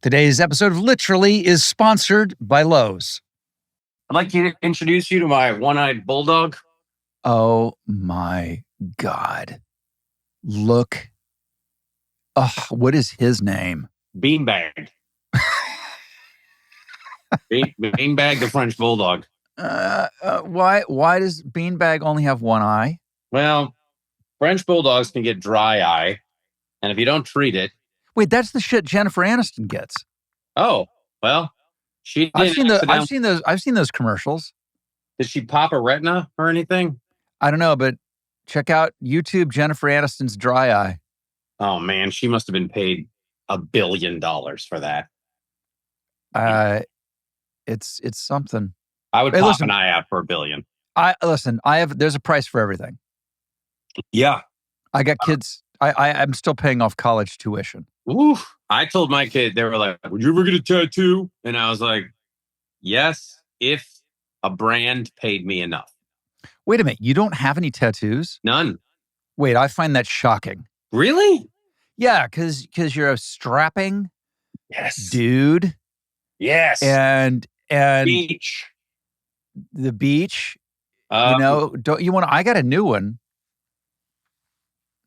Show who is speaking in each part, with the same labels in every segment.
Speaker 1: Today's episode of Literally is sponsored by Lowe's.
Speaker 2: I'd like to introduce you to my one-eyed bulldog.
Speaker 1: Oh my God. Look. What is his name?
Speaker 2: Beanbag. Beanbag the French bulldog.
Speaker 1: Why does Beanbag only have one eye?
Speaker 2: Well, French bulldogs can get dry eye, and if you don't treat it...
Speaker 1: Wait, that's the shit Jennifer Aniston gets.
Speaker 2: Oh, well, she didn't
Speaker 1: I've seen those commercials.
Speaker 2: Did she pop a retina or anything?
Speaker 1: I don't know, but check out YouTube Jennifer Aniston's dry eye.
Speaker 2: Oh man, she must have been paid $1 billion for that.
Speaker 1: It's something.
Speaker 2: I would pop an eye out for $1 billion.
Speaker 1: There's a price for everything.
Speaker 2: Yeah.
Speaker 1: I got kids. I'm still paying off college tuition.
Speaker 2: Ooh, I told my kid, they were like, would you ever get a tattoo? And I was like, yes, if a brand paid me enough.
Speaker 1: Wait a minute. You don't have any tattoos?
Speaker 2: None.
Speaker 1: Wait, I find that shocking.
Speaker 2: Really?
Speaker 1: Yeah, because you're a strapping dude.
Speaker 2: Yes.
Speaker 1: And
Speaker 2: beach.
Speaker 1: The beach. Don't you want to? I got a new one.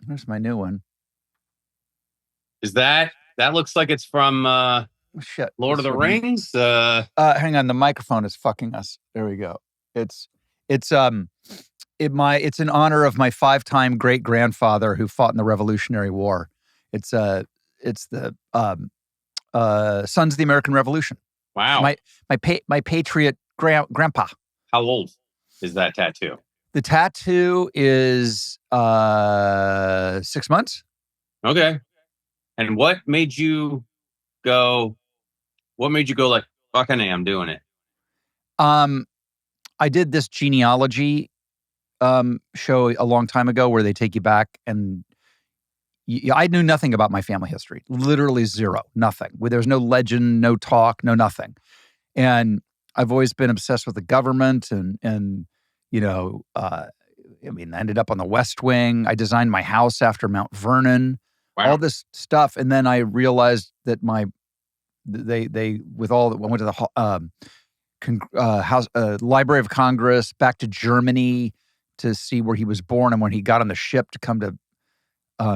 Speaker 1: Where's my new one?
Speaker 2: Is that looks like it's from Lord of the Rings?
Speaker 1: Hang on, the microphone is fucking us. There we go. It's in honor of my 5-time great grandfather who fought in the Revolutionary War. It's the Sons of the American Revolution.
Speaker 2: Wow.
Speaker 1: My patriot grandpa.
Speaker 2: How old is that tattoo?
Speaker 1: The tattoo is 6 months.
Speaker 2: Okay. And what made you go like, fucking A, I'm doing it?
Speaker 1: I did this genealogy show a long time ago where they take you back, and I knew nothing about my family history. Literally zero. Nothing. There's no legend, no talk, no nothing. And I've always been obsessed with the government and I ended up on the West Wing. I designed my house after Mount Vernon. Wow. All this stuff, and then I realized that I went to the Library of Congress, back to Germany to see where he was born, and when he got on the ship to come to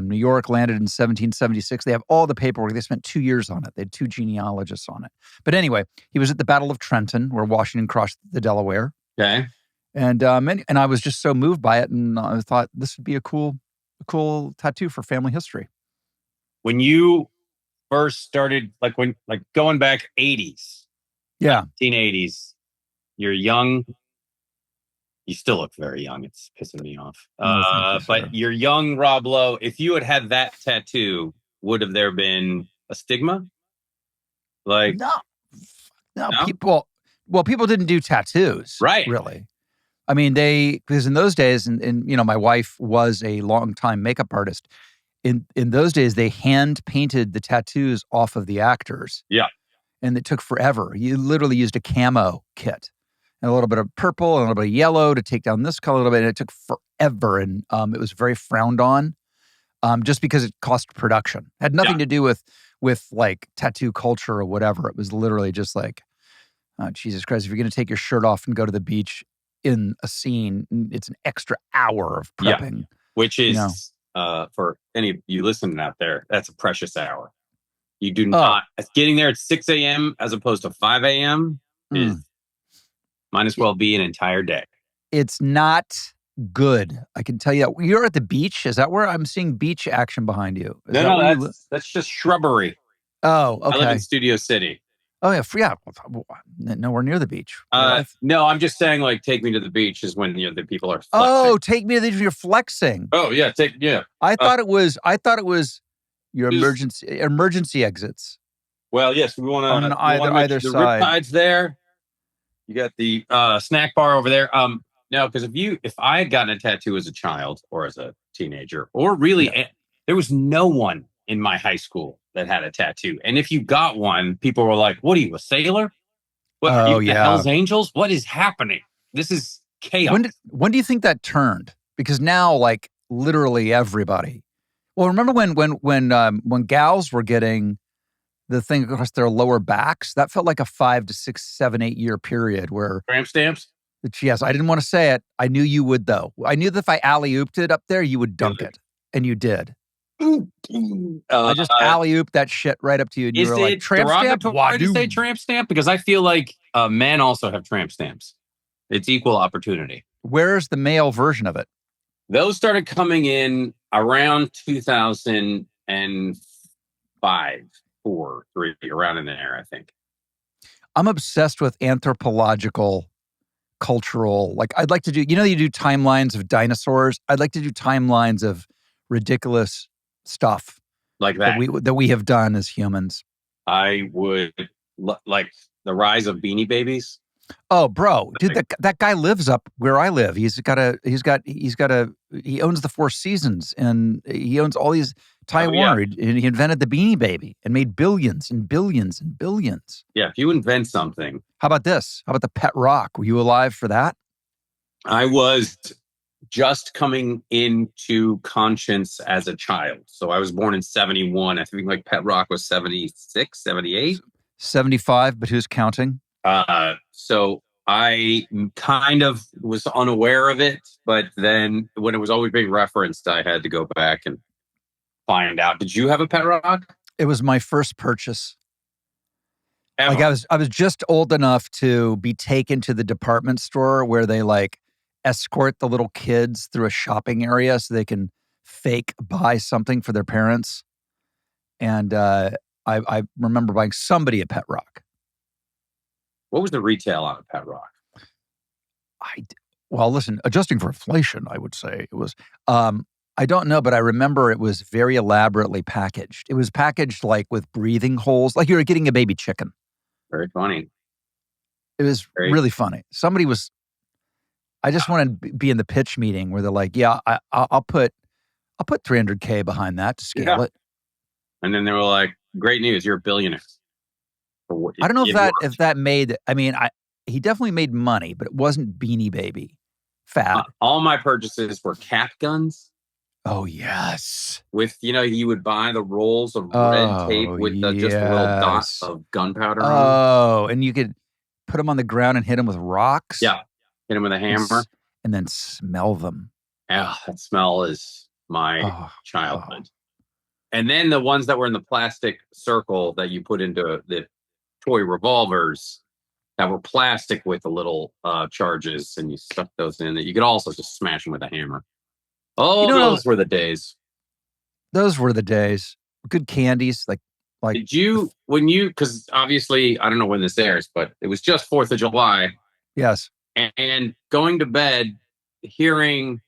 Speaker 1: New York, landed in 1776. They have all the paperwork. They spent 2 years on it. They had 2 genealogists on it. But anyway, he was at the Battle of Trenton, where Washington crossed the Delaware.
Speaker 2: Okay,
Speaker 1: and I was just so moved by it, and I thought this would be a cool tattoo for family history.
Speaker 2: When you first started, going back 80s, 1980s, you're young. You still look very young. It's pissing me off. But you're young, Rob Lowe. If you had that tattoo, would have there been a stigma?
Speaker 1: No. People didn't do tattoos,
Speaker 2: right?
Speaker 1: Really. I mean, because in those days, and my wife was a longtime makeup artist. In those days, they hand painted the tattoos off of the actors.
Speaker 2: Yeah.
Speaker 1: And it took forever. You literally used a camo kit and a little bit of purple and a little bit of yellow to take down this color a little bit. And it took forever. And it was very frowned on just because it cost production. It had nothing to do with like tattoo culture or whatever. It was literally just like, oh, Jesus Christ, if you're going to take your shirt off and go to the beach in a scene, it's an extra hour of prepping.
Speaker 2: Yeah. Which is... for any of you listening out there, that's a precious hour. You do not getting there at 6 a.m. as opposed to 5 a.m. might as well be an entire day. It's
Speaker 1: not good. I can tell you that. You're at the beach. Is that where I'm seeing beach action behind you?
Speaker 2: That's just shrubbery.
Speaker 1: Oh, okay.
Speaker 2: I live in Studio City.
Speaker 1: Oh, yeah. Nowhere near the beach.
Speaker 2: No, I'm just saying, take me to the beach is when the people are flexing.
Speaker 1: Oh, take me to the beach. You're flexing.
Speaker 2: Oh, yeah.
Speaker 1: I thought it was your emergency exits.
Speaker 2: Well, yes, we want to
Speaker 1: on either
Speaker 2: the
Speaker 1: side.
Speaker 2: Riptide's there. You got the snack bar over there. No, because if I had gotten a tattoo as a child or as a teenager, or really, there was no one in my high school that had a tattoo. And if you got one, people were like, what are you, a sailor? What are you, the Hells Angels? What is happening? This is chaos.
Speaker 1: When do you think that turned? Because now, literally everybody. Well, remember when gals were getting the thing across their lower backs. That felt like a 5 to 6, 7, 8 year period where
Speaker 2: Tramp stamps?
Speaker 1: yes, I didn't want to say it. I knew you would though. I knew that if I alley-ooped it up there, you would dunk it. And you did. I just alley-ooped that shit right up to you and you
Speaker 2: Is
Speaker 1: were like,
Speaker 2: it
Speaker 1: tramp stamp?
Speaker 2: derogatory to say tramp stamp? Because I feel like men also have tramp stamps. It's equal opportunity.
Speaker 1: Where's the male version of it?
Speaker 2: Those started coming in around 2005, 4, 3, around in there, I think.
Speaker 1: I'm obsessed with anthropological, cultural, like I'd like to do, you do timelines of dinosaurs. I'd like to do timelines of ridiculous stuff
Speaker 2: like that
Speaker 1: we have done as humans.
Speaker 2: I would like the rise of Beanie Babies.
Speaker 1: Oh, bro, dude, that guy lives up where I live. He owns the Four Seasons and he owns all these Taiwan. And he invented the Beanie Baby and made billions and billions and billions.
Speaker 2: Yeah, if you invent something.
Speaker 1: How about this? How about the pet rock? Were you alive for that?
Speaker 2: I was just coming into conscience as a child. So I was born in 71. I think like pet rock was 76, 78.
Speaker 1: 75, but who's counting?
Speaker 2: So I kind of was unaware of it, but then when it was always being referenced, I had to go back and find out. Did you have a pet rock?
Speaker 1: It was my first purchase.
Speaker 2: Ever.
Speaker 1: Like I was just old enough to be taken to the department store where they like escort the little kids through a shopping area so they can fake buy something for their parents. And I remember buying somebody a pet rock.
Speaker 2: What was the retail on a pet rock?
Speaker 1: Well, listen, adjusting for inflation, I would say it was, I don't know, but I remember it was very elaborately packaged. It was packaged like with breathing holes, like you were getting a baby chicken.
Speaker 2: Very funny.
Speaker 1: It was really funny. I just want to be in the pitch meeting where they're like, yeah, I'll put $300K behind that to scale it.
Speaker 2: And then they were like, great news, you're a billionaire.
Speaker 1: I don't know if that made, he definitely made money, but it wasn't Beanie Baby fad.
Speaker 2: All my purchases were cap guns.
Speaker 1: Oh, yes.
Speaker 2: With, you would buy the rolls of red tape with just a little dot of gunpowder on it.
Speaker 1: Oh, and you could put them on the ground and hit them with rocks.
Speaker 2: Yeah. Hit them with a hammer.
Speaker 1: And then smell them.
Speaker 2: Yeah, that smell is my childhood. And then the ones that were in the plastic circle that you put into the toy revolvers that were plastic with the little charges, and you stuck those in. That you could also just smash them with a hammer. Oh, those were the days.
Speaker 1: Those were the days. Good candies, like.
Speaker 2: Did you because obviously I don't know when this airs, but it was just 4th of July.
Speaker 1: Yes.
Speaker 2: And going to bed, hearing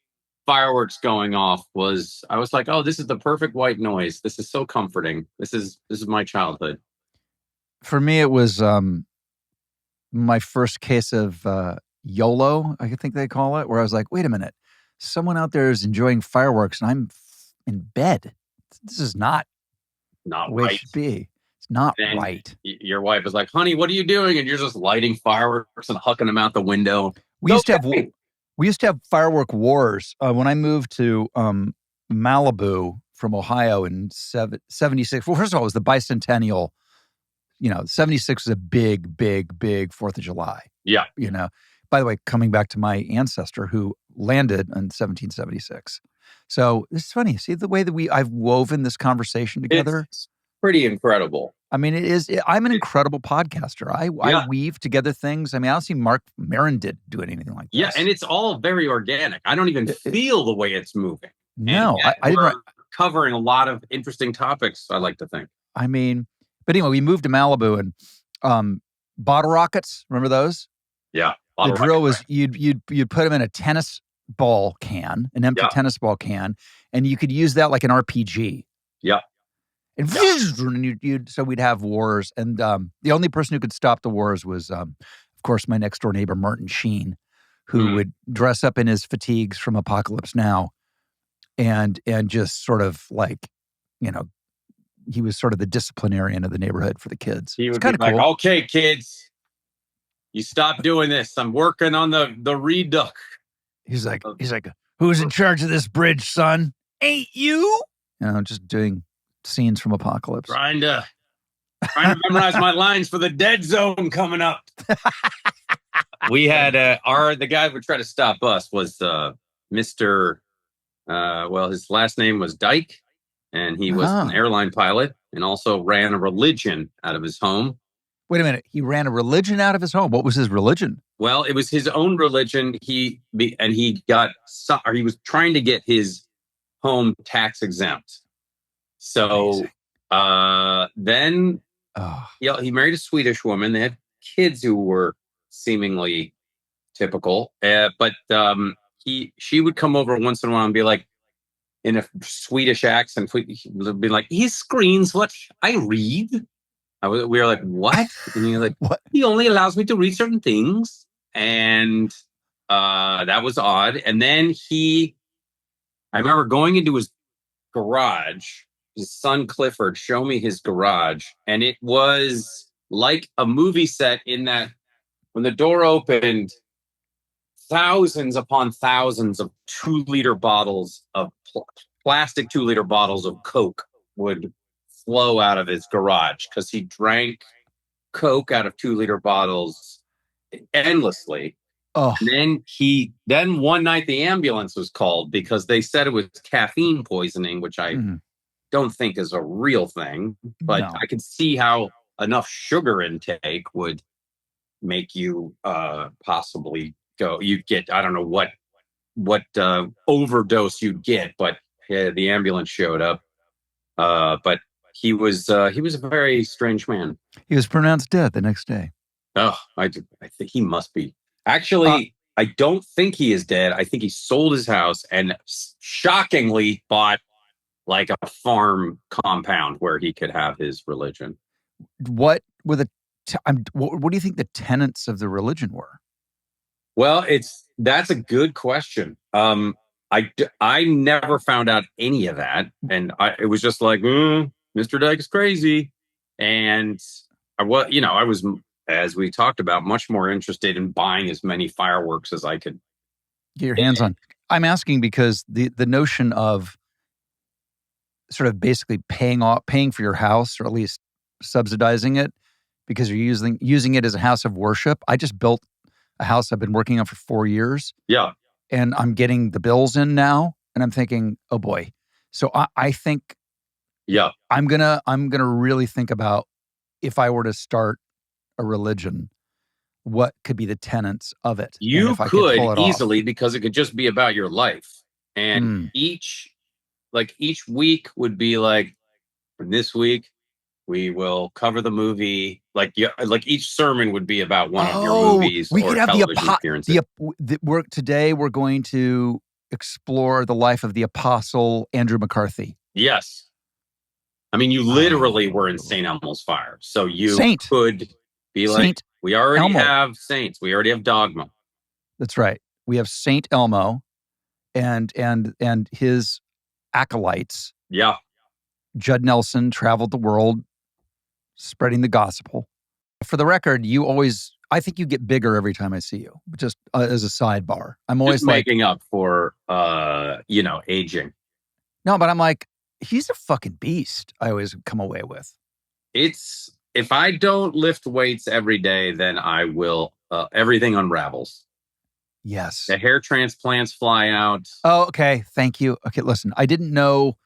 Speaker 2: fireworks going off I was like, oh, this is the perfect white noise. This is so comforting. This is my childhood.
Speaker 1: For me, it was my first case of YOLO, I think they call it, where I was like, wait a minute, someone out there is enjoying fireworks and I'm in bed. This is not the way it should be. It's not right.
Speaker 2: Your wife is like, honey, what are you doing? And you're just lighting fireworks and hucking them out the window.
Speaker 1: We used to have firework wars. When I moved to Malibu from Ohio in 76. Well, first of all, it was the bicentennial. 76 was a big, big, big 4th of July.
Speaker 2: Yeah.
Speaker 1: By the way, coming back to my ancestor who landed in 1776. So it's funny. See the way that I've woven this conversation together?
Speaker 2: It's pretty incredible.
Speaker 1: It is. I'm an incredible podcaster. I weave together things. I don't see Mark Maron do anything like this.
Speaker 2: Yeah, and it's all very organic. I don't even feel the way it's moving.
Speaker 1: No, I didn't.
Speaker 2: Covering a lot of interesting topics, I like to think.
Speaker 1: But anyway, we moved to Malibu and bottle rockets. Remember those?
Speaker 2: Yeah.
Speaker 1: The drill was you'd put them in a tennis ball can, an empty tennis ball can, and you could use that like an RPG.
Speaker 2: Yeah.
Speaker 1: And so we'd have wars, and the only person who could stop the wars was, of course, my next door neighbor Martin Sheen, who would dress up in his fatigues from Apocalypse Now, and just sort of like, he was sort of the disciplinarian of the neighborhood for the kids.
Speaker 2: He would be like, cool. Okay, kids, you stop doing this. I'm working on the reduct.
Speaker 1: He's like, who's in charge of this bridge, son? Ain't you? Just doing scenes from Apocalypse.
Speaker 2: Trying to Trying to memorize my lines for the dead zone coming up. We had the guy who tried to stop us was Mr. Well, his last name was Dyke, and he was an airline pilot and also ran a religion out of his home.
Speaker 1: Wait a minute. He ran a religion out of his home. What was his religion?
Speaker 2: Well, it was his own religion. He was trying to get his home tax exempt. So then he married a Swedish woman. They had kids who were seemingly typical, but she would come over once in a while and be like, in a Swedish accent, be like, he screens what I read. We were like, what? And he was like, what? He only allows me to read certain things. And that was odd. And then I remember going into his garage, his son Clifford showed me his garage. And it was like a movie set in that when the door opened, thousands upon thousands of 2-liter bottles of plastic 2-liter bottles of Coke would flow out of his garage because he drank Coke out of 2-liter bottles endlessly.
Speaker 1: Oh.
Speaker 2: And then one night the ambulance was called because they said it was caffeine poisoning, which I don't think is a real thing, but no. I could see how enough sugar intake would make you possibly go. You'd get, I don't know what overdose you'd get, but the ambulance showed up. But he was a very strange man.
Speaker 1: He was pronounced dead the next day.
Speaker 2: Oh, I think he must be. Actually, I don't think he is dead. I think he sold his house and shockingly bought like a farm compound where he could have his religion.
Speaker 1: What do you think the tenets of the religion were?
Speaker 2: Well, that's a good question. I never found out any of that, and it was just like, Mr. Dyke is crazy, and I was, as we talked about, much more interested in buying as many fireworks as I could
Speaker 1: get your hands on. I'm asking because the notion of sort of basically paying for your house, or at least subsidizing it because you're using it as a house of worship. I just built a house I've been working on for 4 years.
Speaker 2: Yeah.
Speaker 1: And I'm getting the bills in now, and I'm thinking, oh boy. So I think I'm gonna really think about, if I were to start a religion, what could be the tenets of it.
Speaker 2: You could easily, because it could just be about your life. And each week would be like, this week we will cover the movie. Like each sermon would be about one of your movies or television appearances.
Speaker 1: Today we're going to explore the life of the Apostle Andrew McCarthy.
Speaker 2: Yes. I mean, you literally were in St. Elmo's Fire. So you could be like, we already have saints. We already have dogma.
Speaker 1: That's right. We have Saint Elmo and his acolytes.
Speaker 2: Yeah.
Speaker 1: Judd Nelson traveled the world spreading the gospel. For the record, I think you get bigger every time I see you, just as a sidebar. I'm always
Speaker 2: just making up for, aging.
Speaker 1: No, but I'm like, he's a fucking beast. I always come away with.
Speaker 2: If I don't lift weights every day, then I will, everything unravels.
Speaker 1: Yes.
Speaker 2: The hair transplants fly out.
Speaker 1: Oh, okay. Thank you. Okay, listen, I didn't know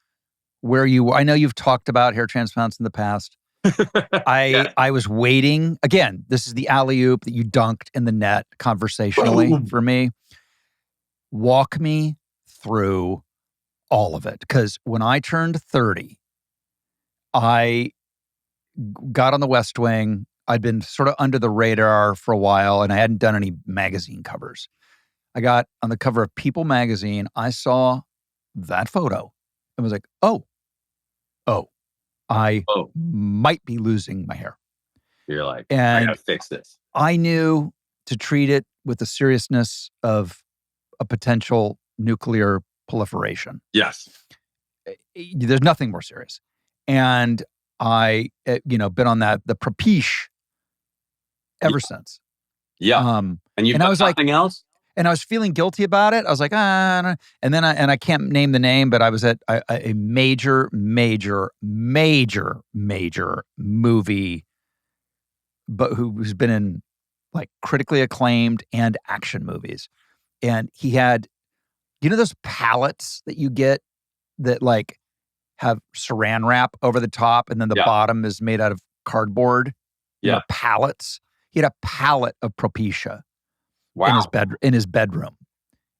Speaker 1: where you were. I know you've talked about hair transplants in the past. I was waiting. Again, this is the alley-oop that you dunked in the net conversationally for me. Walk me through all of it. Because when I turned 30, I got on the West Wing. I'd been sort of under the radar for a while, and I hadn't done any magazine covers. I got on the cover of People magazine. I saw that photo and was like, I might be losing my hair.
Speaker 2: You're like,
Speaker 1: and
Speaker 2: I gotta fix this.
Speaker 1: I knew to treat it with the seriousness of a potential nuclear proliferation.
Speaker 2: Yes.
Speaker 1: There's nothing more serious. And I, been on the Prapiche ever since.
Speaker 2: Yeah. And you've done nothing else?
Speaker 1: And I was feeling guilty about it. I was like, no. And then I can't name the name, but I was at a major movie, but who's been in like critically acclaimed and action movies. And he had, those pallets that you get that like have saran wrap over the top and then the bottom is made out of cardboard? Pallets. He had a pallet of Propecia in his bedroom.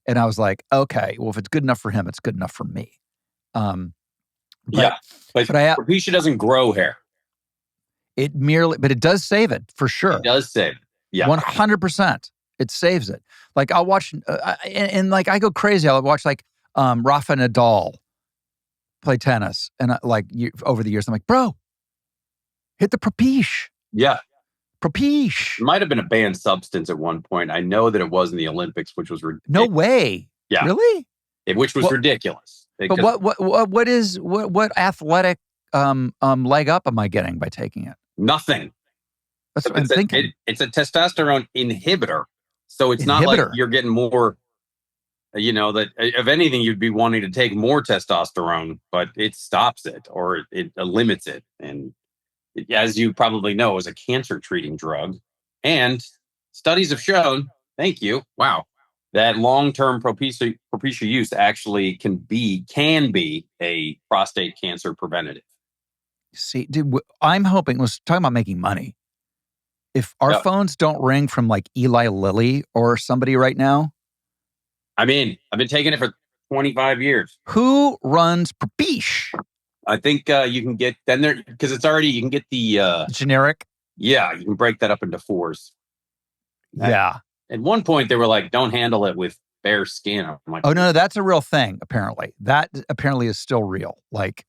Speaker 1: And I was like, okay, well, if it's good enough for him, it's good enough for me.
Speaker 2: But Propecia doesn't grow hair.
Speaker 1: But it does save it for sure.
Speaker 2: It does save it. Yeah.
Speaker 1: 100%. It saves it. Like I'll watch, and like I go crazy. I'll watch like Rafa Nadal play tennis. And over the years, I'm like, bro, hit the Propecia.
Speaker 2: Yeah.
Speaker 1: Propecia.
Speaker 2: It might have been a banned substance at one point. I know that it was in the Olympics, which was ridiculous.
Speaker 1: No way.
Speaker 2: Yeah.
Speaker 1: Really?
Speaker 2: Which was ridiculous.
Speaker 1: But what athletic leg up am I getting by taking it?
Speaker 2: Nothing.
Speaker 1: That's what I'm thinking.
Speaker 2: It's a testosterone inhibitor. So it's not like you're getting more, that if anything, you'd be wanting to take more testosterone, but it stops it or it limits it. And as you probably know, is a cancer treating drug. And studies have shown, thank you, wow, that long-term Propecia use actually can be a prostate cancer preventative.
Speaker 1: See, dude, I'm hoping, was talking about making money. If our phones don't ring from like Eli Lilly or somebody right now.
Speaker 2: I mean, I've been taking it for 25 years.
Speaker 1: Who runs Propecia?
Speaker 2: I think you can get, then there, because it's already, you can get the
Speaker 1: generic.
Speaker 2: Yeah, you can break that up into 4s.
Speaker 1: Yeah.
Speaker 2: At one point, they were like, don't handle it with bare skin. I'm like,
Speaker 1: oh, no, that's a real thing, apparently. That apparently is still real. Like,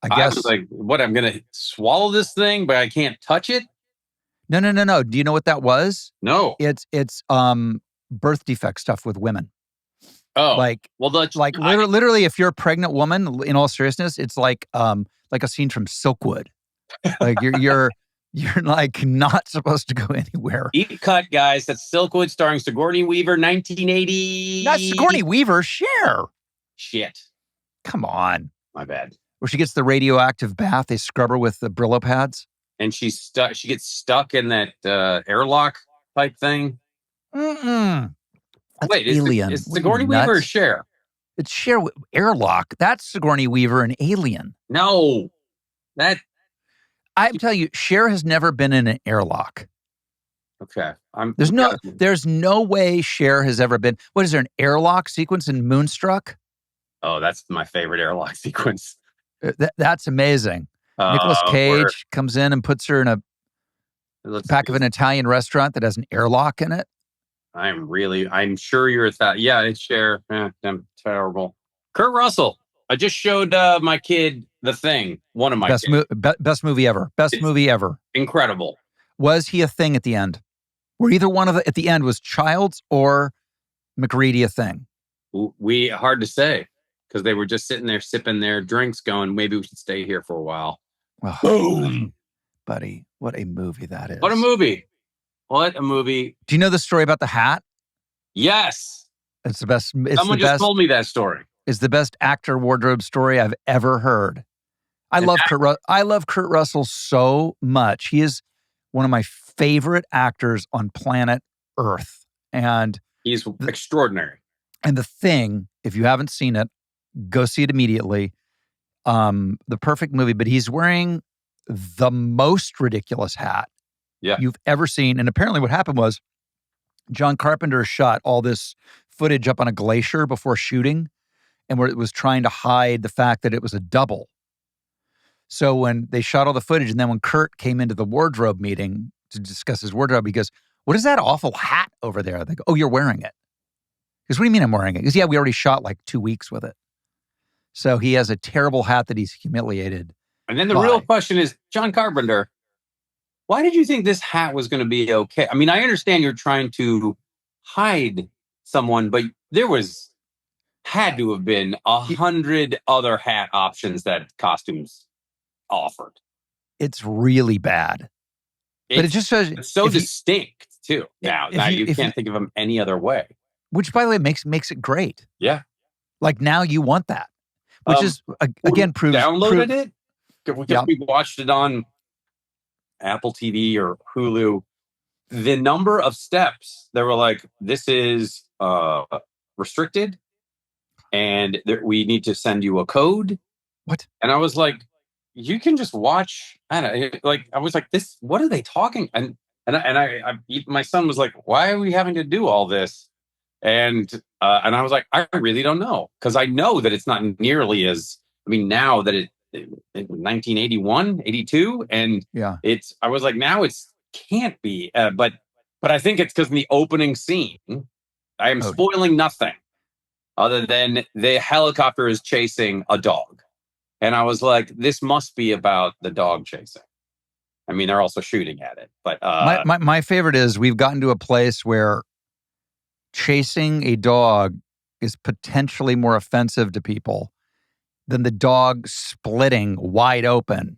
Speaker 1: I guess.
Speaker 2: Was like, what, I'm going to swallow this thing, but I can't touch it?
Speaker 1: No. Do you know what that was?
Speaker 2: No.
Speaker 1: It's birth defect stuff with women.
Speaker 2: Oh.
Speaker 1: Literally, if you're a pregnant woman, in all seriousness, it's like a scene from Silkwood. Like you're like not supposed to go anywhere.
Speaker 2: Deep cut, guys. That's Silkwood starring Sigourney Weaver, 1980.
Speaker 1: Not Sigourney Weaver, Cher.
Speaker 2: Shit.
Speaker 1: Come on.
Speaker 2: My bad.
Speaker 1: Where she gets the radioactive bath, they scrub her with the Brillo pads.
Speaker 2: And she's stuck. She gets stuck in that airlock type thing.
Speaker 1: Mm-mm. That's
Speaker 2: Wait,
Speaker 1: Alien.
Speaker 2: Is Sigourney Weaver or Cher?
Speaker 1: It's Cher. Airlock. That's Sigourney Weaver and Alien.
Speaker 2: No.
Speaker 1: I'm telling you, Cher has never been in an airlock.
Speaker 2: Okay.
Speaker 1: There's no way Cher has ever been. What is there, an airlock sequence in Moonstruck?
Speaker 2: Oh, that's my favorite airlock sequence.
Speaker 1: That's amazing. Nicolas Cage comes in and puts her in a back of an Italian restaurant that has an airlock in it.
Speaker 2: I'm sure you're yeah, it's Cher. I'm terrible. Kurt Russell. I just showed my kid The Thing. One of my
Speaker 1: best movie ever. Movie ever.
Speaker 2: Incredible.
Speaker 1: Was he a thing at the end? Were either one of at the end was Childs or McReady a thing?
Speaker 2: Hard to say because they were just sitting there sipping their drinks, going, maybe we should stay here for a while.
Speaker 1: Oh, boom, buddy! What a movie that is!
Speaker 2: What a movie! What a movie!
Speaker 1: Do you know the story about the hat?
Speaker 2: Yes,
Speaker 1: it's the best.
Speaker 2: Someone just told me that story.
Speaker 1: It's the best actor wardrobe story I've ever heard. I love Kurt Russell so much. He is one of my favorite actors on planet Earth, and
Speaker 2: he's extraordinary.
Speaker 1: And The Thing, if you haven't seen it, go see it immediately. The perfect movie, but he's wearing the most ridiculous hat you've ever seen. And apparently what happened was John Carpenter shot all this footage up on a glacier before shooting, and where it was trying to hide the fact that it was a double. So when they shot all the footage, and then when Kurt came into the wardrobe meeting to discuss his wardrobe, he goes, "What is that awful hat over there?" They go, "Oh, you're wearing it." He goes, "What do you mean I'm wearing it?" He goes, "Yeah, we already shot like 2 weeks with it." So he has a terrible hat that he's humiliated.
Speaker 2: And then the real question is, John Carpenter, why did you think this hat was going to be okay? I mean, I understand you're trying to hide someone, but there had to have been 100 other hat options that costumes offered.
Speaker 1: It's really bad. But it just shows
Speaker 2: it's so distinct too. Now you can't think of them any other way.
Speaker 1: which by the way makes it great.
Speaker 2: Yeah.
Speaker 1: Like now you want that, which is again proves
Speaker 2: downloaded it because
Speaker 1: Yeah.
Speaker 2: we watched it on Apple TV or Hulu. The number of steps, they were like, this is restricted and we need to send you a code.
Speaker 1: What?
Speaker 2: And I was like, you can just watch. I don't know, like, I was like, this, what are they talking? And I my son was like, why are we having to do all this? And I was like, I really don't know. Because I know that it's not nearly as, I mean, now that it 1981, 82. And
Speaker 1: Yeah.
Speaker 2: I was like, now it's can't be. But I think it's because in the opening scene, I am spoiling nothing other than the helicopter is chasing a dog. And I was like, this must be about the dog chasing. I mean, they're also shooting at it. But
Speaker 1: my favorite is we've gotten to a place where chasing a dog is potentially more offensive to people than the dog splitting wide open.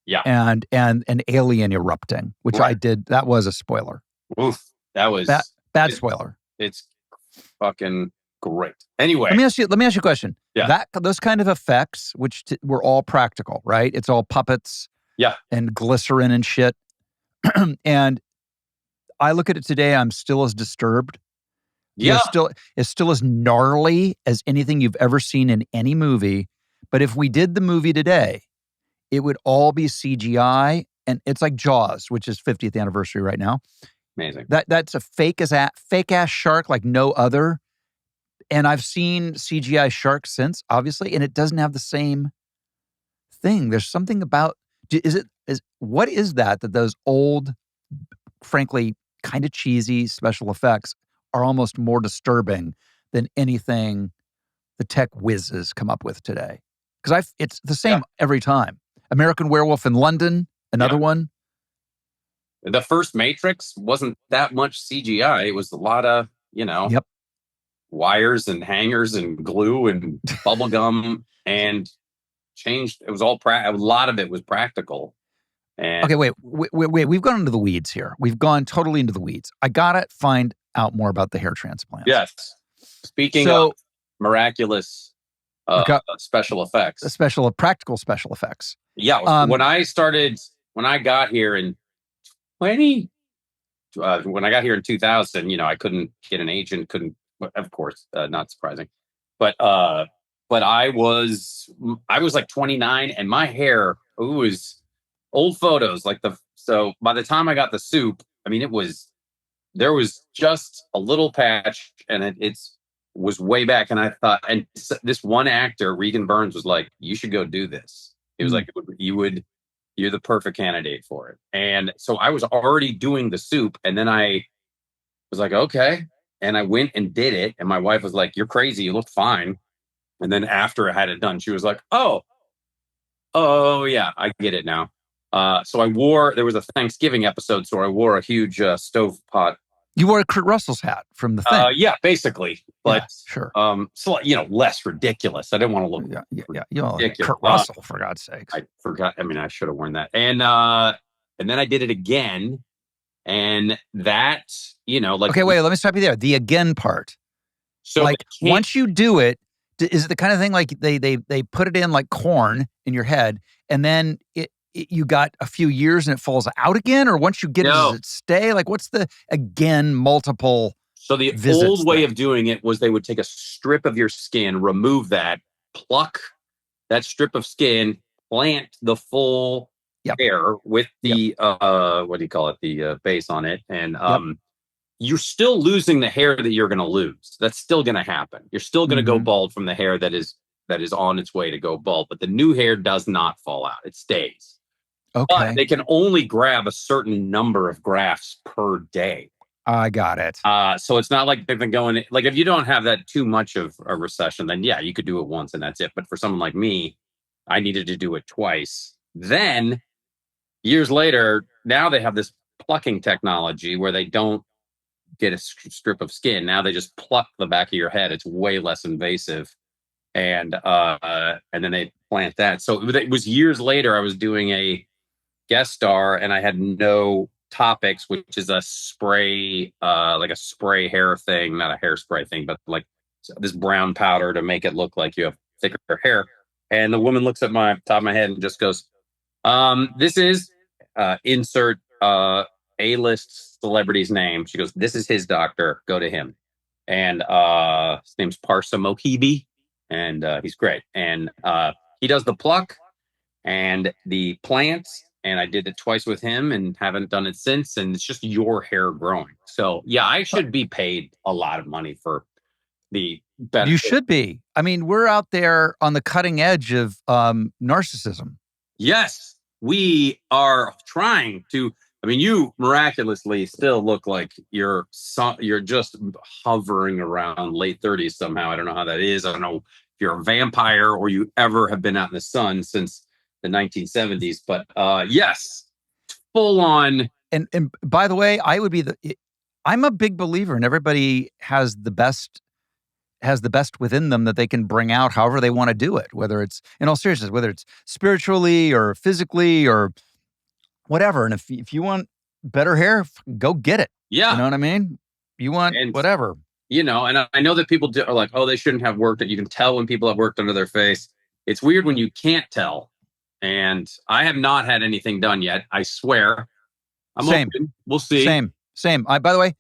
Speaker 2: Yeah.
Speaker 1: And an alien erupting, which
Speaker 2: right.
Speaker 1: I did. That was a spoiler.
Speaker 2: Oof. That was
Speaker 1: bad spoiler.
Speaker 2: It's fucking great. Anyway.
Speaker 1: Let me ask you a question.
Speaker 2: Yeah.
Speaker 1: Those kind of effects, which were all practical, right? It's all puppets.
Speaker 2: Yeah.
Speaker 1: And glycerin and shit. And I look at it today, I'm still as disturbed.
Speaker 2: Yeah.
Speaker 1: It's still as gnarly as anything you've ever seen in any movie. But if we did the movie today, it would all be CGI. And it's like Jaws, which is 50th anniversary right now.
Speaker 2: Amazing.
Speaker 1: That's a fake ass shark like no other. And I've seen CGI sharks since, obviously, and it doesn't have the same thing. There's something about, what is that those old, frankly, kind of cheesy special effects are almost more disturbing than anything the tech whizzes come up with today? Because it's the same every time. American Werewolf in London, another one.
Speaker 2: The first Matrix wasn't that much CGI. It was a lot of, wires and hangers and glue and bubble gum and changed. It was all a lot of it was practical. And
Speaker 1: okay, wait. We've gone into the weeds here. We've gone totally into the weeds. I gotta find out more about the hair transplant.
Speaker 2: Yes. Speaking of miraculous special effects,
Speaker 1: practical special effects.
Speaker 2: Yeah. When I got here in 2000, I couldn't get an agent. Of course, not surprising, but I was like 29, and my hair, it was old photos so by the time I got the soup, I mean, there was just a little patch, and it was way back, and I thought, and this one actor, Regan Burns, was like, you should go do this. He was like, you're the perfect candidate for it. And so I was already doing the soup, and then I was like, okay. And I went and did it. And my wife was like, you're crazy. You look fine. And then after I had it done, she was like, oh yeah, I get it now. So there was a Thanksgiving episode. So I wore a huge stove pot.
Speaker 1: You wore a Kurt Russell's hat from the thing.
Speaker 2: Yeah, basically. But
Speaker 1: sure.
Speaker 2: So, less ridiculous. I didn't want to look ridiculous.
Speaker 1: Kurt Russell, for God's sakes.
Speaker 2: I forgot. I mean, I should have worn that. And then I did it again. And that,
Speaker 1: okay, wait, let me stop you there. The again part.
Speaker 2: So
Speaker 1: once you do it, is it the kind of thing like they put it in like corn in your head, and then you got a few years and it falls out again? Or once you get it, does it stay? Like, what's the again multiple?
Speaker 2: So the old way of doing it was they would take a strip of your skin, remove that, pluck that strip of skin, plant the full hair with the what do you call it, the base on it, and you're still losing the hair that you're going to lose. That's still going to happen. You're still going to go bald from the hair that is on its way to go bald, but the new hair does not fall out. It stays.
Speaker 1: Okay.
Speaker 2: But they can only grab a certain number of grafts per day.
Speaker 1: I got it.
Speaker 2: So it's not like they've been going, like, if you don't have that too much of a recession, then you could do it once and that's it. But for someone like me, I needed to do it twice. Then years later, now they have this plucking technology where they don't get a strip of skin. Now they just pluck the back of your head. It's way less invasive. And then they plant that. So it was years later, I was doing a guest star and I had no Topics, which is a spray, like a spray hair thing, not a hairspray thing, but like this brown powder to make it look like you have thicker hair. And the woman looks at my top of my head and just goes, this is insert A-list celebrity's name. She goes, this is his doctor. Go to him. And his name's Parsa Mohibi, and he's great. And he does the pluck and the plants, and I did it twice with him and haven't done it since. And it's just your hair growing. So yeah, I should be paid a lot of money for the benefit.
Speaker 1: You should be. I mean, we're out there on the cutting edge of narcissism.
Speaker 2: Yes, we are trying to. I mean, you miraculously still look like you're just hovering around late 30s somehow. I don't know how that is. I don't know if you're a vampire or you ever have been out in the sun since the 1970s. But yes, full on.
Speaker 1: And by the way, I'm a big believer in everybody has the best within them that they can bring out however they want to do it, whether it's, in all seriousness, whether it's spiritually or physically or whatever. And if you want better hair, go get it.
Speaker 2: Yeah.
Speaker 1: You know what I mean? You want whatever.
Speaker 2: You know, and I know that people are like, oh, they shouldn't have worked. You can tell when people have worked under their face. It's weird when you can't tell. And I have not had anything done yet. I swear. I'm
Speaker 1: Same.
Speaker 2: open. We'll see.
Speaker 1: Same. By the way,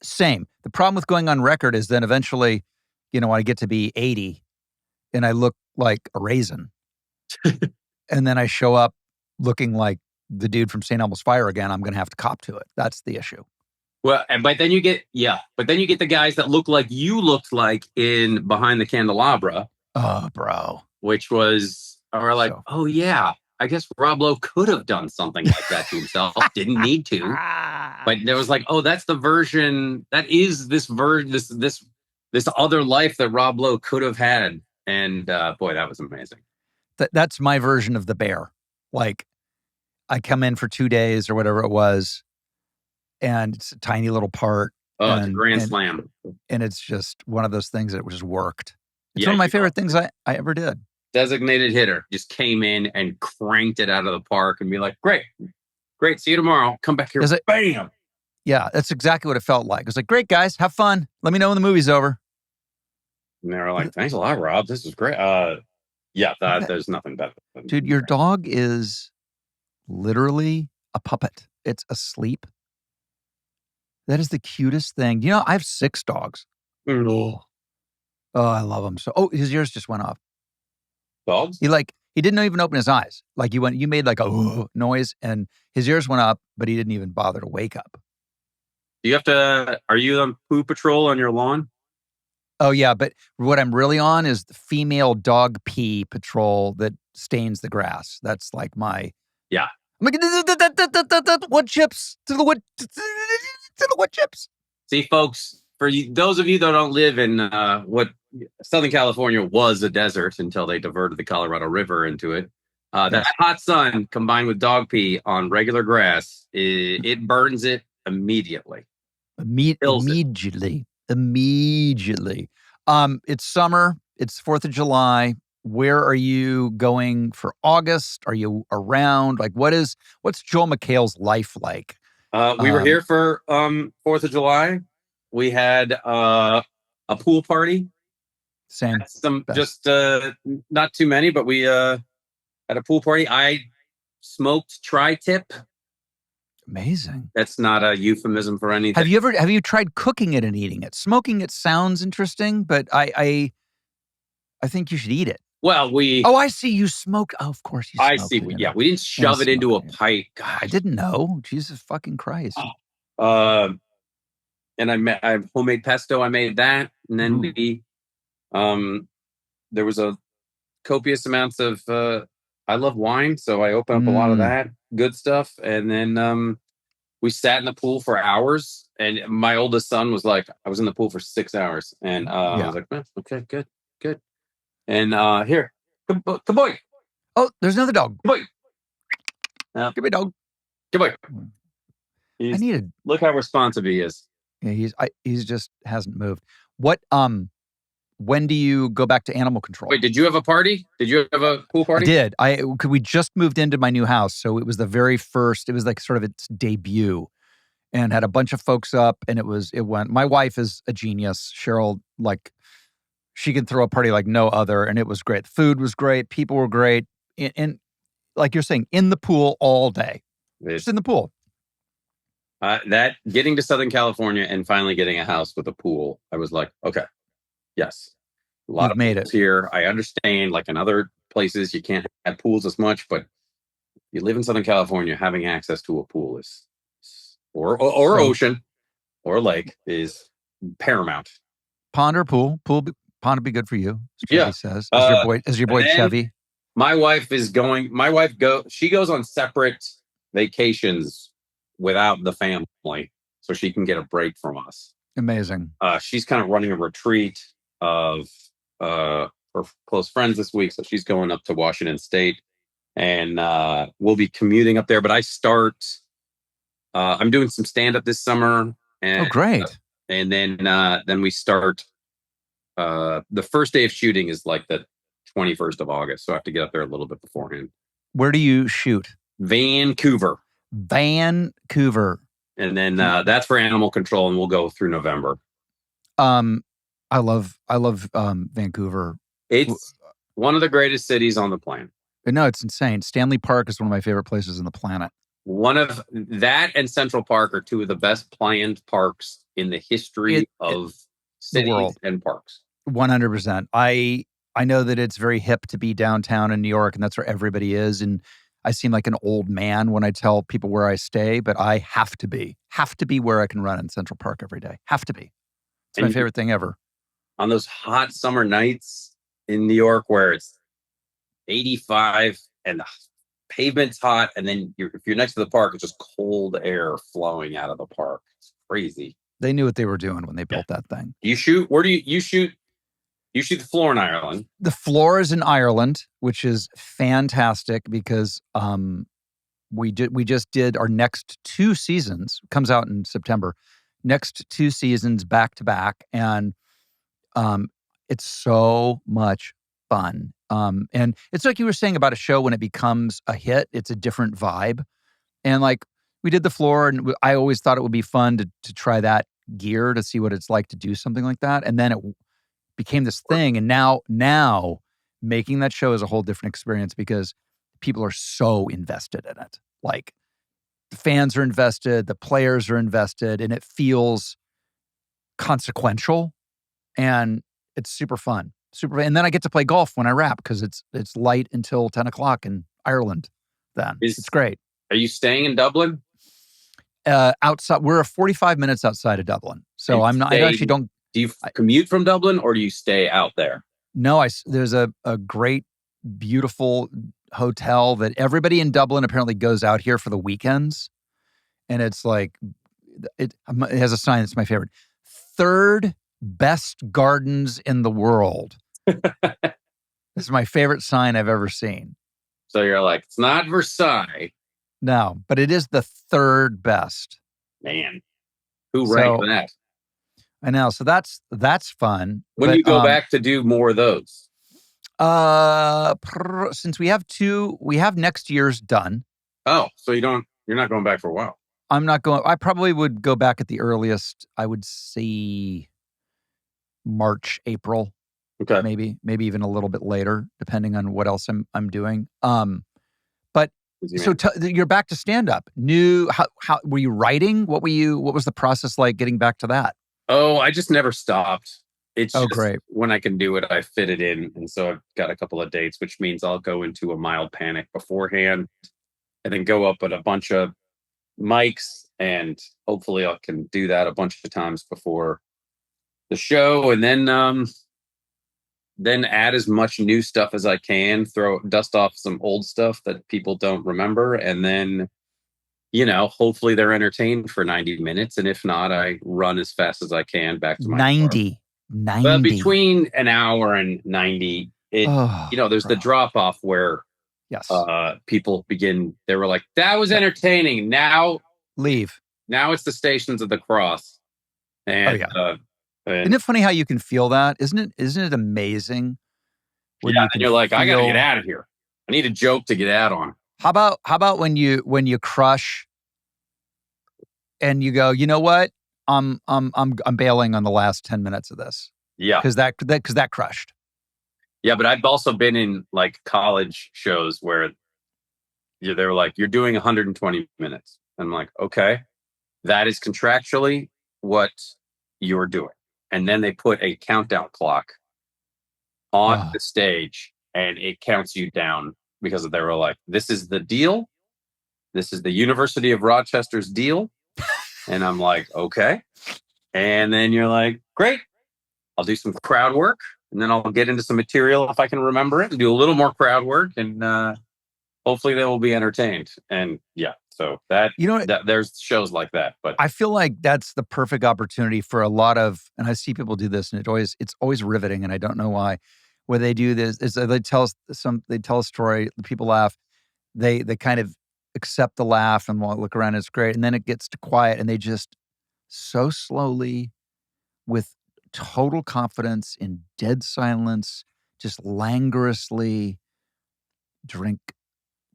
Speaker 1: same. The problem with going on record is then eventually, I get to be 80 and I look like a raisin. And then I show up looking like the dude from St. Elmo's Fire again. I'm going to have to cop to it. That's the issue.
Speaker 2: Well, but then you get the guys that look like you looked like in Behind the Candelabra.
Speaker 1: Oh, bro.
Speaker 2: Which was, oh yeah, I guess Rob Lowe could have done something like that to himself. Didn't need to. But there was like, oh, that's the version, that is this other life that Rob Lowe could have had. And boy, that was amazing.
Speaker 1: That's my version of the bear. Like, I come in for 2 days or whatever it was, and it's a tiny little part.
Speaker 2: Oh, it's a grand slam.
Speaker 1: And it's just one of those things that just worked. It's one of my favorite things I ever did.
Speaker 2: Designated hitter just came in and cranked it out of the park and be like, great, see you tomorrow. Come back here. Bam.
Speaker 1: Yeah, that's exactly what it felt like. It was like, great, guys, have fun. Let me know when the movie's over.
Speaker 2: And they were like, thanks a lot, Rob. This is great. There's nothing better.
Speaker 1: Dude, your dog is literally a puppet. It's asleep. That is the cutest thing. I have 6 dogs.
Speaker 2: Oh,
Speaker 1: I love them. So, his ears just went off.
Speaker 2: Dogs?
Speaker 1: He didn't even open his eyes. Like you made like a noise and his ears went up, but he didn't even bother to wake up.
Speaker 2: Are you on poo patrol on your lawn?
Speaker 1: Oh yeah, but what I'm really on is the female dog pee patrol that stains the grass. That's like my,
Speaker 2: yeah.
Speaker 1: I'm like, wood chips to the wood chips.
Speaker 2: See, folks, for those of you that don't live in what Southern California was a desert until they diverted the Colorado River into it, that hot sun combined with dog pee on regular grass, it burns it immediately.
Speaker 1: Immediately. It's summer. It's 4th of July. Where are you going for August? Are you around? Like, what's Joel McHale's life like?
Speaker 2: We were here for 4th of July. We had a pool party.
Speaker 1: Same.
Speaker 2: Not too many, but we had a pool party. I smoked tri-tip.
Speaker 1: Amazing.
Speaker 2: That's not a euphemism for anything.
Speaker 1: Have you tried cooking it and eating it? Smoking it sounds interesting, but I think you should eat it.
Speaker 2: Well,
Speaker 1: I see you smoke. Oh, of course you.
Speaker 2: I see. We didn't shove it into a pipe. Gosh.
Speaker 1: I didn't know. Jesus fucking Christ.
Speaker 2: And I have homemade pesto. I made that, and then there was a copious amounts of. I love wine, so I opened up a lot of that good stuff, and then we sat in the pool for hours. And my oldest son was like, I was in the pool for 6 hours, and I was like, okay, good. And here, come boy.
Speaker 1: Oh, there's another dog.
Speaker 2: Come boy.
Speaker 1: Give me a dog.
Speaker 2: Come boy.
Speaker 1: Look
Speaker 2: how responsive he is.
Speaker 1: Yeah, he's just hasn't moved. What when do you go back to animal control?
Speaker 2: Wait, did you have a party? Did you have a pool party?
Speaker 1: I did. We just moved into my new house, so it was the very first. It was like sort of its debut, and had a bunch of folks up, and it went. My wife is a genius, Cheryl. Like, she could throw a party like no other, and it was great. The food was great, people were great, and like you're saying, in the pool all day, just in the pool.
Speaker 2: That getting to Southern California and finally getting a house with a pool, I was like, okay, yes, a lot of
Speaker 1: made
Speaker 2: pools here. I understand, like in other places, you can't have pools as much, but you live in Southern California, having access to a pool or ocean or lake is paramount.
Speaker 1: Pond or pool? Pond would be good for you, as Chevy says. As your boy Chevy.
Speaker 2: My wife she goes on separate vacations without the family, so she can get a break from us.
Speaker 1: Amazing.
Speaker 2: She's kind of running a retreat of her close friends this week, so she's going up to Washington State, and we'll be commuting up there. But I'm doing some stand-up this summer. And,
Speaker 1: great.
Speaker 2: And then we start. The first day of shooting is like the 21st of August, so I have to get up there a little bit beforehand.
Speaker 1: Where do you shoot?
Speaker 2: Vancouver. And then that's for animal control, and we'll go through November.
Speaker 1: I love Vancouver.
Speaker 2: It's one of the greatest cities on the planet.
Speaker 1: No, it's insane. Stanley Park is one of my favorite places on the planet.
Speaker 2: One of that and Central Park are two of the best planned parks in the history of cities, the world, and parks.
Speaker 1: 100%. I know that it's very hip to be downtown in New York, and that's where everybody is. And I seem like an old man when I tell people where I stay, but I have to be where I can run in Central Park every day. Have to be. It's my favorite thing ever. On
Speaker 2: those hot summer nights in New York where it's 85 and the pavement's hot, and then if you're next to the park, it's just cold air flowing out of the park. It's crazy.
Speaker 1: They knew what they were doing when they built that thing.
Speaker 2: You shoot? Where do you shoot? You shoot the floor in Ireland.
Speaker 1: The floor is in Ireland, which is fantastic because we just did our next 2 seasons. Comes out in September. Next 2 seasons back to back, and it's so much fun. And it's like you were saying about a show when it becomes a hit, it's a different vibe. And like we did the floor, and I always thought it would be fun to try that gear to see what it's like to do something like that. And then it became this thing. And now making that show is a whole different experience because people are so invested in it. Like the fans are invested, the players are invested, and it feels consequential, and it's super fun. And then I get to play golf when I wrap because it's light until 10 o'clock in Ireland. Then it's great.
Speaker 2: Are you staying in Dublin?
Speaker 1: Outside, we're 45 minutes outside of Dublin, so I'm not. I actually don't.
Speaker 2: Do you commute from Dublin, or do you stay out there?
Speaker 1: No, there's a great, beautiful hotel that everybody in Dublin apparently goes out here for the weekends, and it's like it has a sign that's my favorite. 3rd best gardens in the world. This is my favorite sign I've ever seen.
Speaker 2: So you're like, it's not Versailles.
Speaker 1: No, but it is the 3rd best.
Speaker 2: Man, who ranked that?
Speaker 1: I know. So that's fun.
Speaker 2: When do you go back to do more of those?
Speaker 1: Since we have next year's done.
Speaker 2: Oh, so you're not going back for a while.
Speaker 1: I'm not going. I probably would go back at the earliest. I would say March, April.
Speaker 2: Okay.
Speaker 1: Maybe even a little bit later, depending on what else I'm doing. But so you're back to stand up. How were you writing? What was the process like getting back to that?
Speaker 2: Oh, I just never stopped. It's
Speaker 1: great.
Speaker 2: When I can do it, I fit it in. And so I've got a couple of dates, which means I'll go into a mild panic beforehand and then go up at a bunch of mics. And hopefully I can do that a bunch of times before the show. And then add as much new stuff as I can, dust off some old stuff that people don't remember. And then, hopefully they're entertained for 90 minutes. And if not, I run as fast as I can back to my
Speaker 1: 90.
Speaker 2: But between an hour and 90, there's the drop off where people they were like, that was entertaining. Now
Speaker 1: leave.
Speaker 2: Now it's the Stations of the Cross. And
Speaker 1: Isn't it funny how you can feel that? Isn't it amazing? When
Speaker 2: yeah,
Speaker 1: you can
Speaker 2: and you're like, I got to
Speaker 1: feel-
Speaker 2: get out of here. I need a joke to get out on.
Speaker 1: How about when you crush and you go, you know what? I'm bailing on the last 10 minutes of this.
Speaker 2: Yeah.
Speaker 1: Because that crushed.
Speaker 2: Yeah, but I've also been in like college shows where they were like, you're doing 120 minutes. I'm like, okay, that is contractually what you're doing. And then they put a countdown clock on the stage and it counts you down because they were like, this is the deal. This is the University of Rochester's deal. And I'm like, okay. And then you're like, great. I'll do some crowd work and then I'll get into some material if I can remember it and do a little more crowd work and hopefully they will be entertained. And yeah, so that there's shows like that. But
Speaker 1: I feel like that's the perfect opportunity for a lot of, and I see people do this, and it's always riveting, and I don't know why. Where they do this is they tell a story, the people laugh, they kind of accept the laugh and look around, it's great, and then it gets to quiet, and they just so slowly, with total confidence, in dead silence, just languorously drink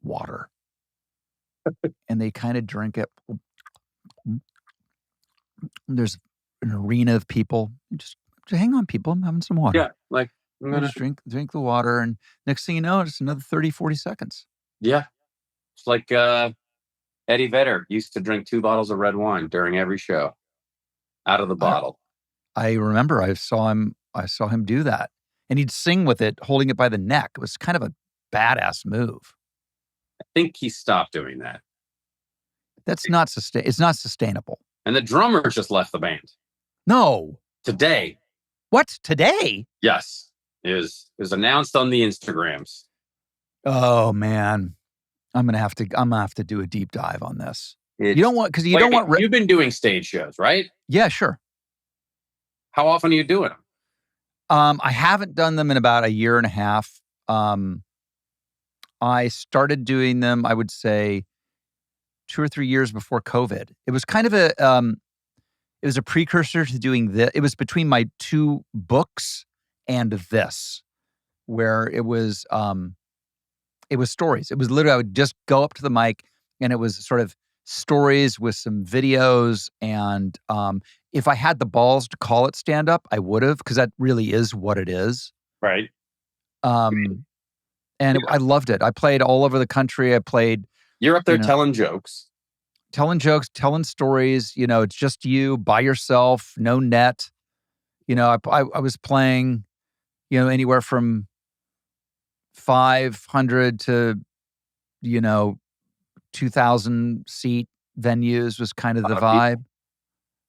Speaker 1: water. And they kind of drink it. There's an arena of people. Just hang on, people. I'm having some water.
Speaker 2: Yeah, like I'm gonna
Speaker 1: just drink the water, and next thing you know, it's another 30, 40 seconds.
Speaker 2: Yeah. It's like Eddie Vedder used to drink 2 bottles of red wine during every show out of the bottle.
Speaker 1: I remember I saw him do that. And he'd sing with it, holding it by the neck. It was kind of a badass move.
Speaker 2: I think he stopped doing that.
Speaker 1: It's not sustainable.
Speaker 2: And the drummer just left the band.
Speaker 1: No.
Speaker 2: Today.
Speaker 1: What? Today?
Speaker 2: Yes. It was announced on the Instagrams.
Speaker 1: Oh man. I'm gonna have to do a deep dive on this. You've been
Speaker 2: doing stage shows, right?
Speaker 1: Yeah, sure.
Speaker 2: How often are you doing them?
Speaker 1: I haven't done them in about a year and a half. I started doing them, I would say, 2 or 3 years before COVID. It was kind of it was a precursor to doing this. It was between my 2 books and this, where it was stories. It was literally, I would just go up to the mic and it was sort of stories with some videos. And if I had the balls to call it stand up, I would have, because that really is what it is.
Speaker 2: Right.
Speaker 1: I loved it. I played all over the country.
Speaker 2: You're up there telling jokes,
Speaker 1: telling stories. It's just you by yourself, no net. I was playing, anywhere from 500 to, 2,000 seat venues was kind of the vibe,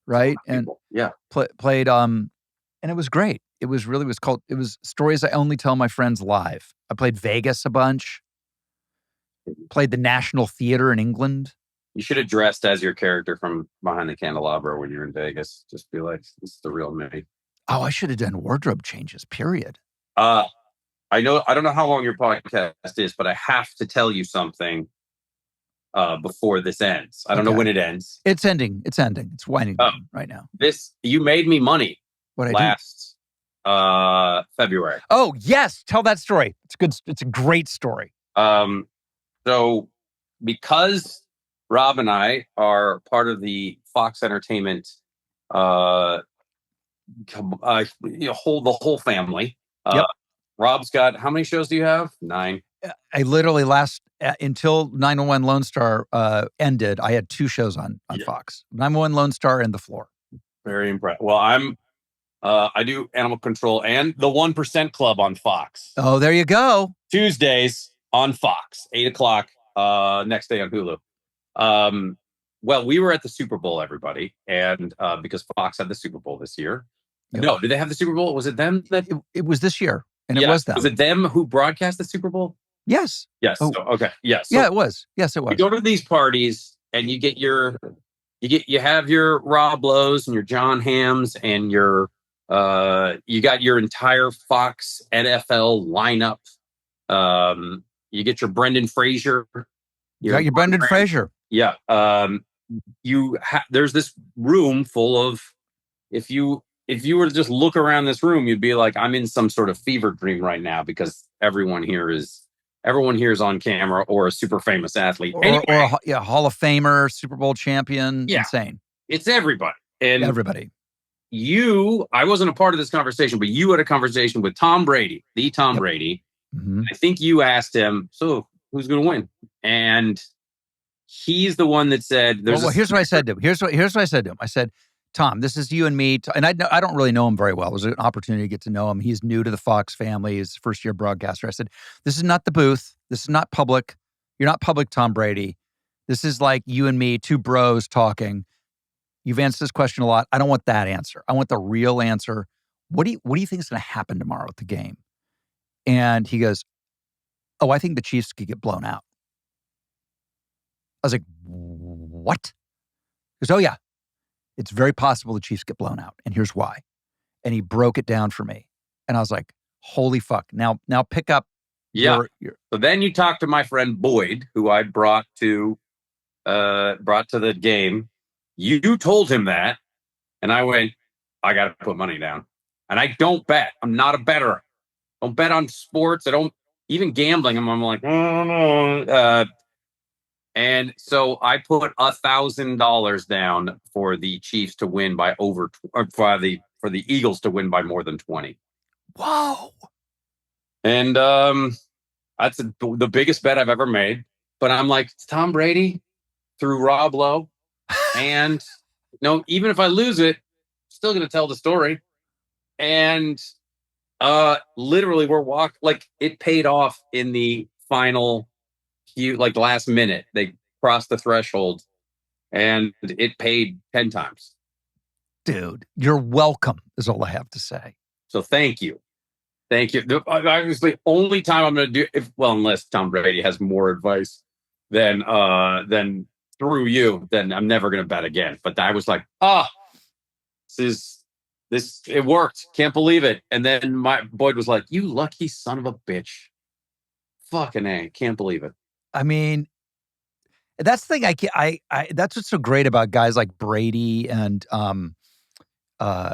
Speaker 1: right? And played, and it was great. It was stories I only tell my friends live. I played Vegas a bunch. Played the National Theater in England.
Speaker 2: You should have dressed as your character from Behind the Candelabra when you're in Vegas. Just be like, this is the real me.
Speaker 1: Oh, I should have done wardrobe changes, period.
Speaker 2: I don't know how long your podcast is, but I have to tell you something before this ends. I don't know when it ends.
Speaker 1: It's ending. It's winding down right now.
Speaker 2: You made me money last February.
Speaker 1: Oh, yes. Tell that story. It's a great story.
Speaker 2: So because Rob and I are part of the Fox Entertainment, the whole family.
Speaker 1: Yep.
Speaker 2: Rob's got, how many shows do you have? 9.
Speaker 1: I literally until 911 Lone Star ended, I had 2 shows on Fox. 911 Lone Star and The Floor.
Speaker 2: Very impressed. Well, I do Animal Control and the 1% Club on Fox.
Speaker 1: Oh, there you go.
Speaker 2: Tuesdays on Fox, 8:00, next day on Hulu. Well, we were at the Super Bowl, everybody. And because Fox had the Super Bowl this year. Yep. No, did they have the Super Bowl? Was it them?
Speaker 1: It was this year. And it was them.
Speaker 2: Was it them who broadcast the Super Bowl?
Speaker 1: Yes.
Speaker 2: Yes. Oh. Okay. Yes.
Speaker 1: Yeah, it was. Yes, it was.
Speaker 2: You go to these parties and you have your Rob Lowe's and your John Hams and your you got your entire Fox NFL lineup. You get your Brendan Fraser.
Speaker 1: You got your Brendan Fraser.
Speaker 2: Yeah. There's this room full of, if you if you were to just look around this room, you'd be like, I'm in some sort of fever dream right now because everyone here is on camera or a super famous athlete. Anyway,
Speaker 1: or a Hall of Famer, Super Bowl champion.
Speaker 2: Yeah.
Speaker 1: Insane.
Speaker 2: It's everybody. And
Speaker 1: everybody.
Speaker 2: I wasn't a part of this conversation, but you had a conversation with Tom Brady, the Tom Brady.
Speaker 1: Mm-hmm.
Speaker 2: I think you asked him, so who's going to win? And he's the one that said,
Speaker 1: well, here's what I said to him. Here's what I said to him. I said, Tom, this is you and me. And I don't really know him very well. It was an opportunity to get to know him. He's new to the Fox family. He's first-year broadcaster. I said, this is not the booth. This is not public. You're not public, Tom Brady. This is like you and me, two bros talking. You've answered this question a lot. I don't want that answer. I want the real answer. What do you think is going to happen tomorrow at the game? And he goes, oh, I think the Chiefs could get blown out. I was like, what? He goes, oh, yeah. It's very possible the Chiefs get blown out. And here's why. And he broke it down for me. And I was like, holy fuck. Now pick up.
Speaker 2: Yeah. So then you talk to my friend Boyd, who I brought to the game. You told him that. And I went, I got to put money down. And I don't bet. I'm not a bettor. I don't bet on sports. I don't even gambling. I'm like, no. And so I put $1,000 down for the Chiefs to win by for the Eagles to win by more than 20.
Speaker 1: Whoa! And
Speaker 2: that's the biggest bet I've ever made. But I'm like, it's Tom Brady through Rob Lowe, and even if I lose it, I'm still going to tell the story. And literally, it paid off in the final. Last minute, they crossed the threshold and it paid 10 times.
Speaker 1: Dude, you're welcome is all I have to say.
Speaker 2: So thank you. Obviously, only time I'm going to do unless Tom Brady has more advice than through you, then I'm never going to bet again. But I was like, this it worked. Can't believe it. And then my Boyd was like, you lucky son of a bitch. Fucking A. Can't believe it.
Speaker 1: I mean, that's the thing. I that's what's so great about guys like Brady and Tony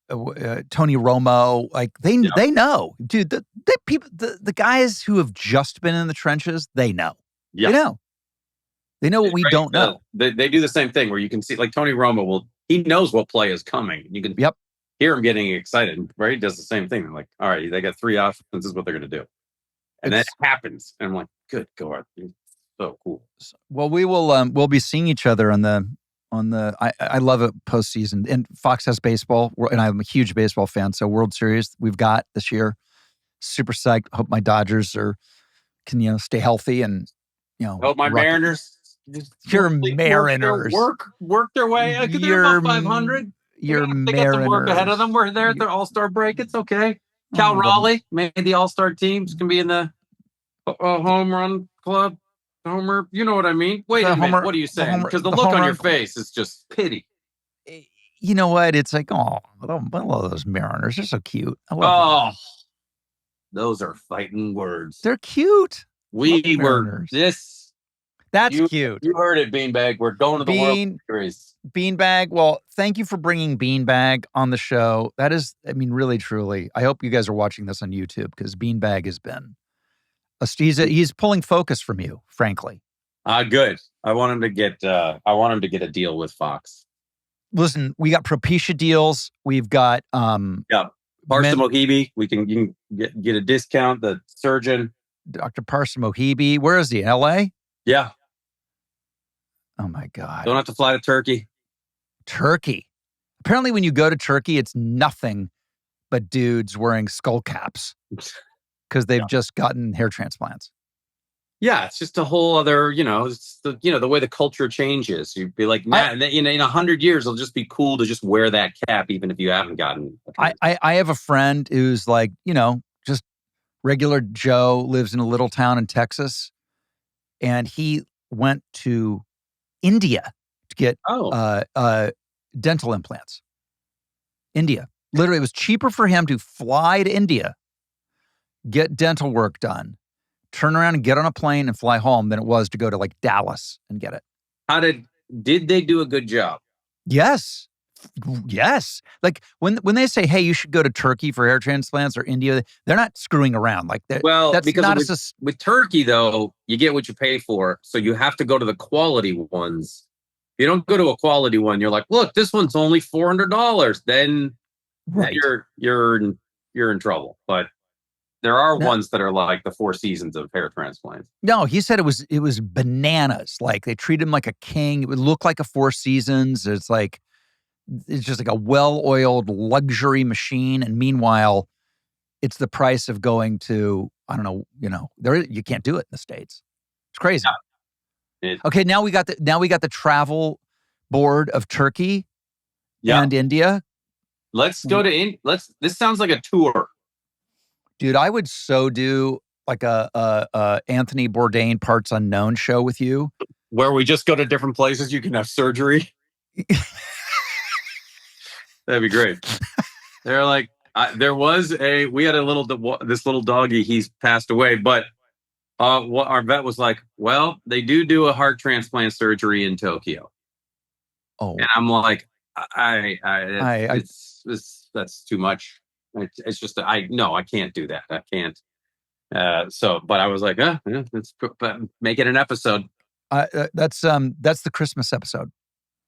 Speaker 1: Romo. Like they know, dude. The guys who have just been in the trenches, they know. Yeah. They know what we don't know.
Speaker 2: They do the same thing where you can see, like Tony Romo he knows what play is coming. You can hear him getting excited. Brady does the same thing. I'm like, all right, they got three options. This is what they're going to do. And that happens. And I'm like, good God, so cool.
Speaker 1: Well, we'll be seeing each other on the I love it postseason. And Fox has baseball, and I'm a huge baseball fan. So World Series we've got this year. Super psyched. Hope my Dodgers can stay healthy and
Speaker 2: hope my Mariners.
Speaker 1: Your Mariners
Speaker 2: work their way. They're about 500.
Speaker 1: Your
Speaker 2: Mariners. They got some work ahead of them. We're there at their All-Star break. It's okay. Cal Raleigh, maybe the All-Star teams can be in the home run club. Homer, you know what I mean? Wait a minute, what are you saying? Because the look on your face is just pity.
Speaker 1: You know what? It's like, I love those Mariners. They're so cute. I
Speaker 2: love them. Those are fighting words.
Speaker 1: They're cute.
Speaker 2: We were this.
Speaker 1: That's cute.
Speaker 2: You heard it, Beanbag. We're going to the World Series.
Speaker 1: Beanbag. Well, thank you for bringing Beanbag on the show. That is, really, truly. I hope you guys are watching this on YouTube because Beanbag has been. He's pulling focus from you, frankly.
Speaker 2: Good. I want him to get. I want him to get a deal with Fox.
Speaker 1: Listen, we got Propecia deals. We've got.
Speaker 2: Parsa Mohibi. You can get a discount. The surgeon,
Speaker 1: Dr. Parsa Mohibi. Where is he? In L.A.
Speaker 2: Yeah.
Speaker 1: Oh my God.
Speaker 2: Don't have to fly to Turkey.
Speaker 1: Turkey. Apparently, when you go to Turkey, it's nothing but dudes wearing skull caps because they've just gotten hair transplants.
Speaker 2: Yeah, it's just a whole other, it's the way the culture changes. You'd be like, in 100 years, it'll just be cool to just wear that cap, even if you haven't gotten.
Speaker 1: I have a friend who's like, just regular Joe, lives in a little town in Texas, and he went to India to get dental implants. India. Literally, it was cheaper for him to fly to India, get dental work done, turn around and get on a plane and fly home than it was to go to Dallas and get it.
Speaker 2: Did they do a good job?
Speaker 1: Yes. Yes. Like when they say, hey, you should go to Turkey for hair transplants or India, they're not screwing around. Like
Speaker 2: Well,
Speaker 1: that's
Speaker 2: because
Speaker 1: not
Speaker 2: with Turkey, though, you get what you pay for. So you have to go to the quality ones. If you don't go to a quality one, you're like, look, this one's only $400. Then
Speaker 1: right.
Speaker 2: you're in trouble. But there are
Speaker 1: No,
Speaker 2: ones that are like the Four Seasons of hair transplants.
Speaker 1: no, he said it was bananas. Like they treat him like a king. It would look like a Four Seasons. It's just like a well-oiled luxury machine. And meanwhile, it's the price of going to, I don't know, you can't do it in the States. It's crazy. Okay, now we got the travel board of Turkey and India.
Speaker 2: Let's go to this sounds like a tour.
Speaker 1: Dude, I would so do like a Anthony Bourdain Parts Unknown show with you.
Speaker 2: Where we just go to different places you can have surgery. That'd be great. They're like, we had this little doggy, he's passed away, but what our vet was like, well, they do a heart transplant surgery in Tokyo.
Speaker 1: Oh.
Speaker 2: And I'm like, that's too much. It's just, I can't do that. I can't. But I was like, let's make it an episode.
Speaker 1: That's the Christmas episode.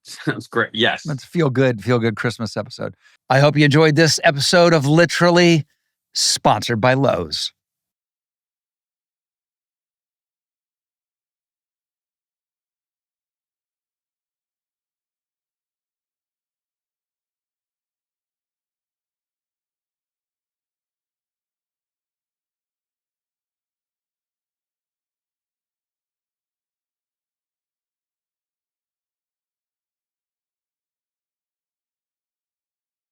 Speaker 2: Sounds great. Yes.
Speaker 1: That's feel good Christmas episode. I hope you enjoyed this episode of Literally, sponsored by Lowe's.